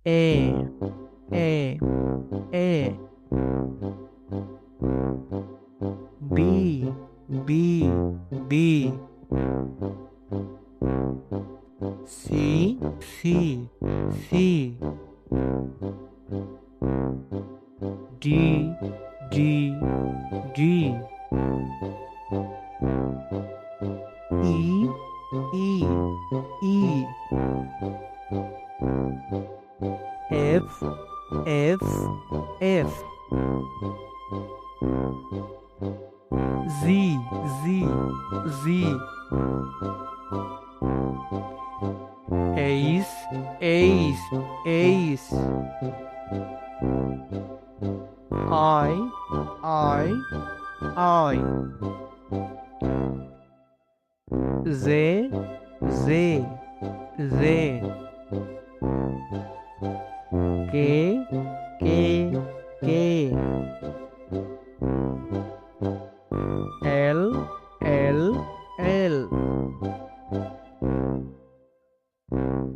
A A A B B B C C C D D D E E E F F F Z Z Z Ace Ace Ace I Z Z Z K K K L L L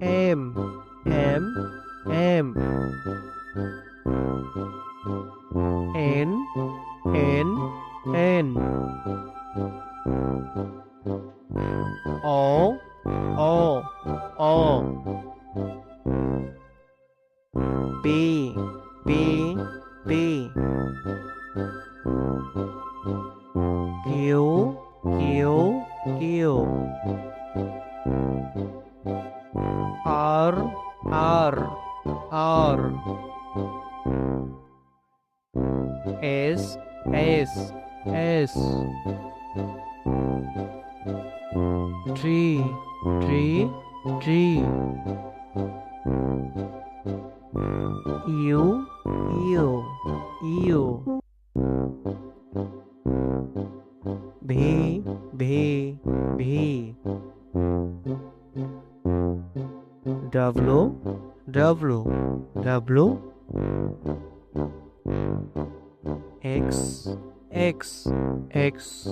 M M M N N N O O O B B B Q Q Q R R R S S S T T T U U U V V V W W W X X X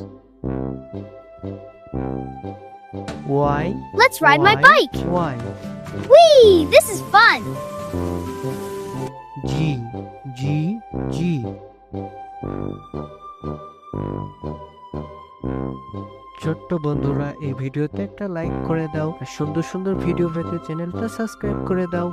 Y Let's ride my bike. Y Whee! This is fun. G G G ছোট্ট বন্ধুরা এই ভিডিওতে একটা like করে দাও আর সুন্দর সুন্দর video পেতে চ্যানেলটা সাবস্ক্রাইব করে দাও।